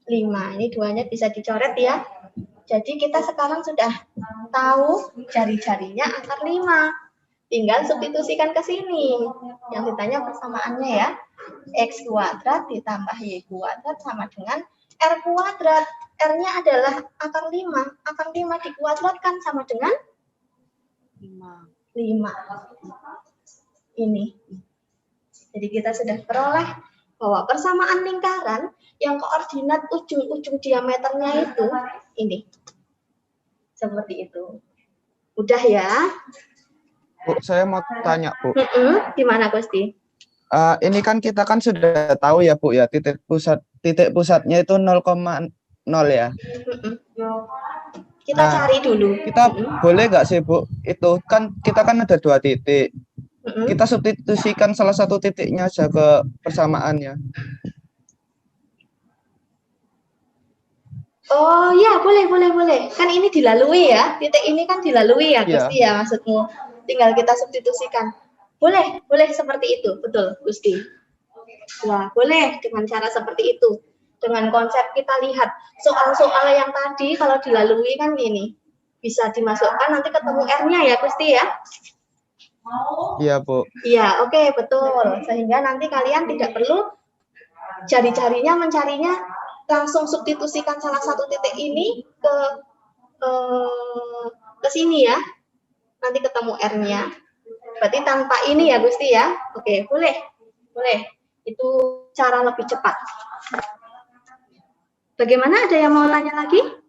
5. Ini duanya bisa dicoret ya. Jadi kita sekarang sudah tahu jari-jarinya akar 5. Tinggal substitusikan ke sini. Yang ditanya persamaannya ya. X kuadrat ditambah Y kuadrat sama dengan R kuadrat. R-nya adalah akar 5. Akar 5 dikuadratkan sama dengan 5. 5. Ini. Jadi kita sudah peroleh bahwa persamaan lingkaran yang koordinat ujung-ujung diameternya itu ini. Seperti itu. Udah ya? Bu, saya mau tanya, Bu. Gimana, Gusti? Ini kan kita kan sudah tahu ya, Bu ya, titik pusatnya itu 0,0 ya. Kita cari dulu. Kita boleh nggak sih, Bu? Itu kan kita kan ada 2 titik. Kita substitusikan salah satu titiknya aja ke persamaannya. Oh ya, boleh. Kan ini dilalui ya. Titik ini kan dilalui ya, Iya. Gusti ya maksudmu. Tinggal kita substitusikan. Boleh seperti itu. Betul, Gusti. Ya, boleh dengan cara seperti itu. Dengan konsep kita lihat soal-soal yang tadi kalau dilalui kan gini. Bisa dimasukkan nanti ketemu R-nya ya, Gusti ya. Iya, Bu. Iya, oke, betul. Sehingga nanti kalian tidak perlu jari-jarinya mencarinya, langsung substitusikan salah satu titik ini ke sini ya. Nanti ketemu R-nya. Berarti tanpa ini ya, Gusti ya. Oke, boleh. Itu cara lebih cepat. Bagaimana? Ada yang mau tanya lagi?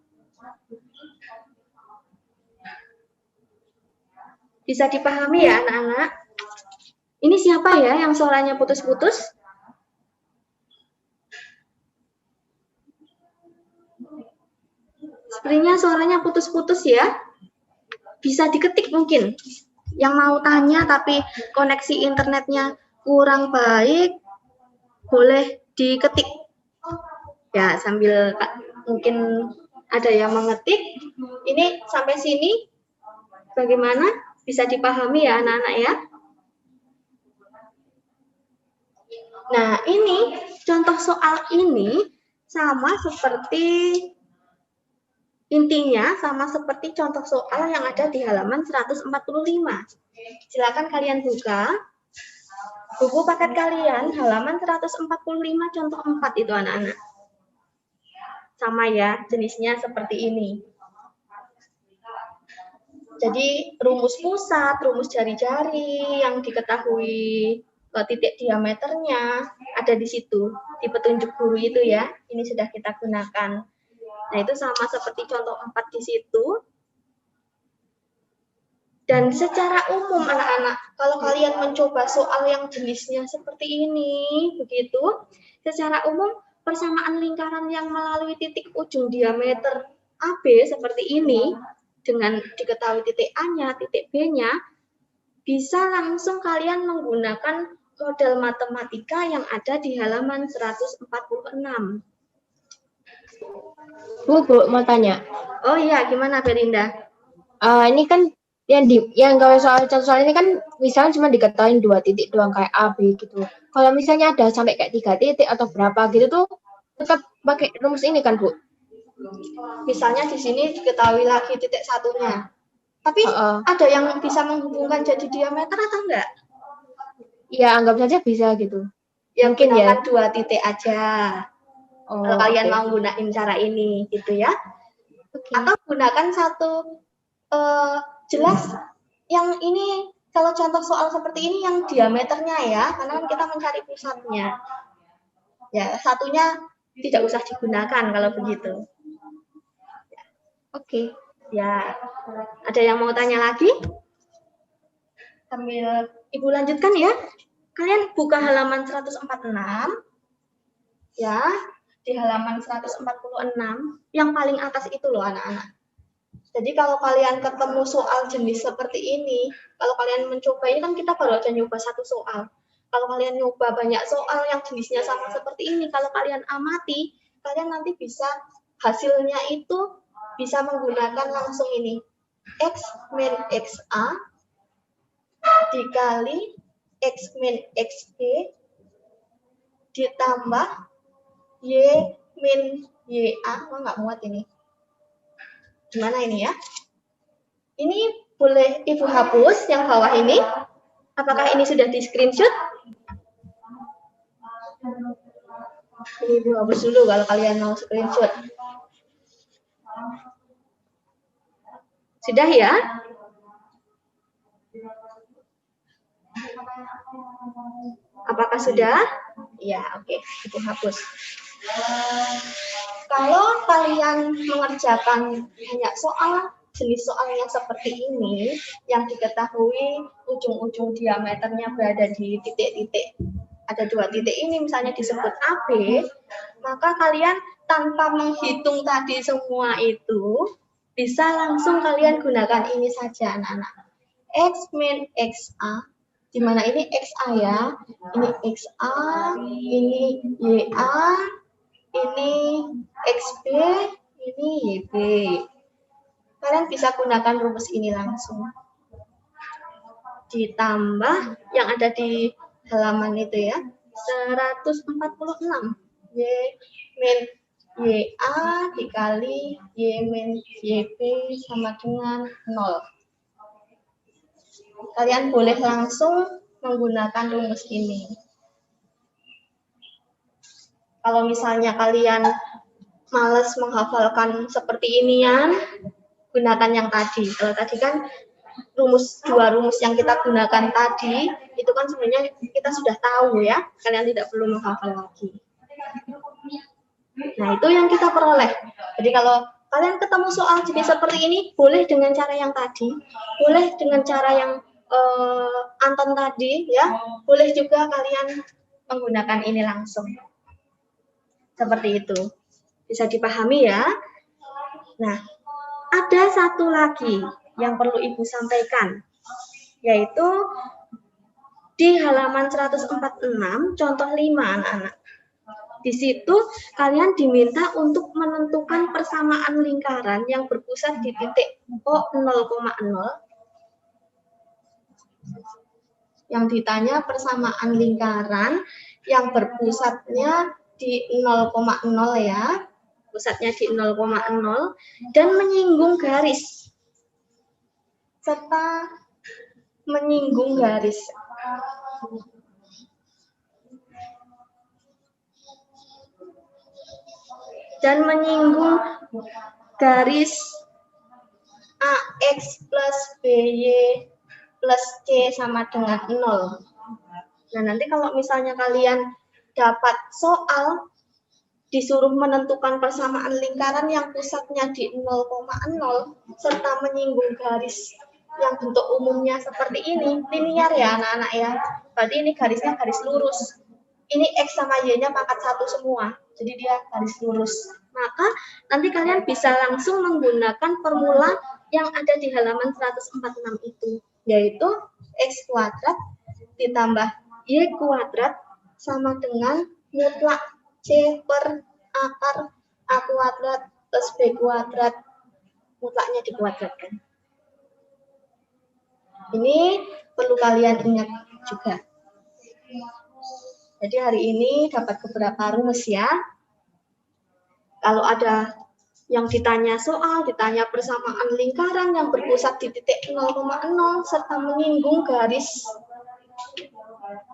Bisa dipahami ya, anak-anak? Ini siapa ya yang suaranya putus-putus? Sepertinya suaranya putus-putus ya. Bisa diketik mungkin. Yang mau tanya tapi koneksi internetnya kurang baik, boleh diketik. Ya, sambil mungkin ada yang mengetik. Ini sampai sini bagaimana? Bisa dipahami ya anak-anak ya? Nah, ini contoh soal ini sama seperti intinya sama seperti contoh soal yang ada di halaman 145. Silakan kalian buka buku paket kalian halaman 145 contoh 4 itu anak-anak. Sama ya, jenisnya seperti ini. Jadi rumus pusat, rumus jari-jari yang diketahui titik diameternya ada di situ, di petunjuk guru itu ya. Ini sudah kita gunakan. Nah, itu sama seperti contoh 4 di situ. Dan secara umum anak-anak, kalau kalian mencoba soal yang jenisnya seperti ini, begitu, secara umum persamaan lingkaran yang melalui titik ujung diameter AB seperti ini, dengan diketahui titik A-nya, titik B-nya, bisa langsung kalian menggunakan model matematika yang ada di halaman 146. Bu, mau tanya. Oh iya, gimana Belinda? Ini kan yang gawe soal ini kan misalnya cuma diketahui 2 titik doang kayak A, B gitu. Kalau misalnya ada sampai kayak 3 titik atau berapa gitu tuh tetap pakai rumus ini kan, Bu? Misalnya di sini diketahui lagi titik satunya. Tapi ada yang bisa menghubungkan jadi diameter atau enggak? Ya, anggap saja bisa gitu. Yang Mungkin ya. 2 titik aja. Kalau kalian mau gunain cara ini gitu ya. Atau gunakan satu jelas yang ini kalau contoh soal seperti ini yang diameternya ya, karena kita mencari pusatnya. Ya, satunya tidak usah digunakan kalau begitu. Oke, ya. Ada yang mau tanya lagi? Sambil Ibu lanjutkan ya. Kalian buka halaman 146, Ya, di halaman 146 yang paling atas itu loh anak-anak. Jadi kalau kalian ketemu soal jenis seperti ini, kalau kalian mencoba, ini kan kita baru aja nyoba satu soal. Kalau kalian nyoba banyak soal yang jenisnya sama seperti ini, kalau kalian amati, kalian nanti bisa hasilnya itu bisa menggunakan langsung ini. X min XA dikali X min XB ditambah Y min YA. Oh, nggak muat ini. Gimana ini ya? Ini boleh Ibu hapus yang bawah ini. Apakah ini sudah di screenshot? Ini Ibu hapus dulu kalau kalian mau screenshot. Sudah ya? Apakah sudah? Ya, oke. Ibu hapus. Kalau kalian mengerjakan banyak soal, jenis soal yang seperti ini, yang diketahui ujung-ujung diameternya berada di titik-titik, ada 2 titik ini misalnya disebut AB, maka kalian tanpa menghitung tadi semua itu, bisa langsung kalian gunakan ini saja anak-anak. X min XA, di mana ini XA ya, ini XA, ini YA, ini XB, ini YB. Kalian bisa gunakan rumus ini langsung. Ditambah yang ada di halaman itu ya, 146. Y min YA dikali Y min YB sama dengan 0. Kalian boleh langsung menggunakan rumus ini. Kalau misalnya kalian males menghafalkan seperti inian, gunakan yang tadi. Kalau tadi kan dua rumus yang kita gunakan tadi, itu kan sebenarnya kita sudah tahu ya. Kalian tidak perlu menghafal lagi. Nah, itu yang kita peroleh. Jadi kalau kalian ketemu soal jenis seperti ini, boleh dengan cara yang tadi, boleh dengan cara yang Anton tadi, ya, boleh juga kalian menggunakan ini langsung. Seperti itu. Bisa dipahami ya. Nah, ada satu lagi yang perlu Ibu sampaikan, yaitu di halaman 146, contoh 5 anak-anak. Di situ kalian diminta untuk menentukan persamaan lingkaran yang berpusat di titik O 0,0. Yang ditanya persamaan lingkaran yang berpusatnya di 0,0 ya. Pusatnya di 0,0 dan menyinggung garis. Serta menyinggung garis. Dan menyinggung garis AX plus BY plus C sama dengan 0. Nah, nanti kalau misalnya kalian dapat soal disuruh menentukan persamaan lingkaran yang pusatnya di 0,0 serta menyinggung garis yang bentuk umumnya seperti ini, linear ya anak-anak ya. Berarti ini garisnya garis lurus. Ini X sama Y-nya pangkat 1 semua. Jadi dia garis lurus. Maka nanti kalian bisa langsung menggunakan formula yang ada di halaman 146 itu. Yaitu X kuadrat ditambah Y kuadrat sama dengan mutlak C per akar A kuadrat plus B kuadrat. Mutlaknya dikuadratkan. Ini perlu kalian ingat juga. Jadi hari ini dapat beberapa rumus ya. Kalau ada yang ditanya soal, ditanya persamaan lingkaran yang berpusat di titik 0,0 serta menyinggung garis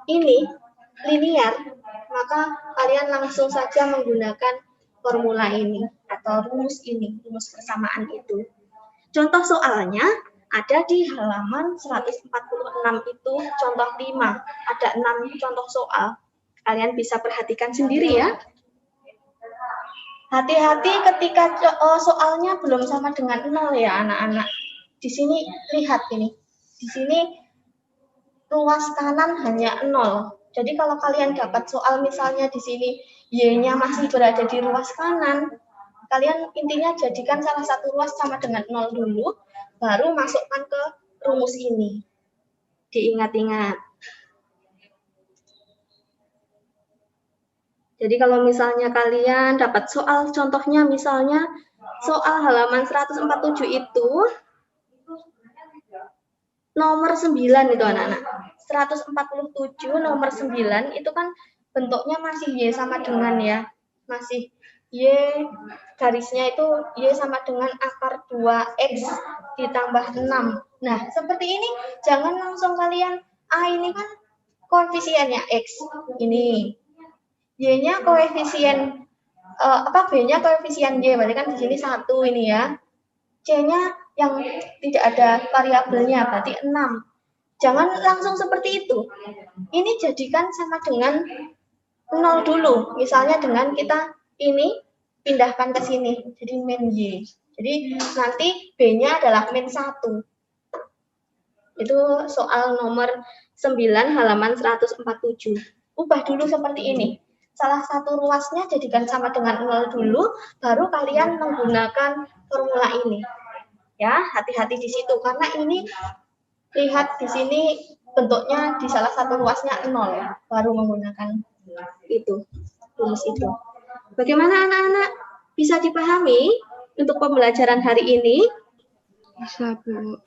ini linear, maka kalian langsung saja menggunakan formula ini atau rumus ini, rumus persamaan itu. Contoh soalnya ada di halaman 146 itu contoh 5. Ada 6 contoh soal. Kalian bisa perhatikan sendiri ya. Hati-hati ketika soalnya belum sama dengan 0 ya anak-anak. Di sini lihat ini. Di sini ruas kanan hanya 0. Jadi kalau kalian dapat soal misalnya di sini Y-nya masih berada di ruas kanan, kalian intinya jadikan salah satu ruas sama dengan 0 dulu, baru masukkan ke rumus ini. Diingat-ingat. Jadi kalau misalnya kalian dapat soal, contohnya misalnya soal halaman 147 itu nomor 9 itu anak-anak. 147 nomor 9 itu kan bentuknya masih Y sama dengan ya. Masih Y garisnya itu Y sama dengan akar 2X ditambah 6. Nah, seperti ini jangan langsung kalian, ini kan koefisiennya X. Ini. Y-nya koefisien, B-nya koefisien Y. Berarti kan di sini 1 ini ya. C-nya yang tidak ada variabelnya, berarti 6. Jangan langsung seperti itu. Ini jadikan sama dengan 0 dulu. Misalnya dengan kita ini pindahkan ke sini, jadi min Y. Jadi nanti B-nya adalah min 1. Itu soal nomor 9 halaman 147. Ubah dulu seperti ini. Salah satu ruasnya jadikan sama dengan 0 dulu, baru kalian menggunakan formula ini. Ya, hati-hati di situ karena ini lihat di sini bentuknya di salah satu ruasnya 0, baru menggunakan itu, rumus itu. Bagaimana anak-anak? Bisa dipahami untuk pembelajaran hari ini? Bisa, Bu.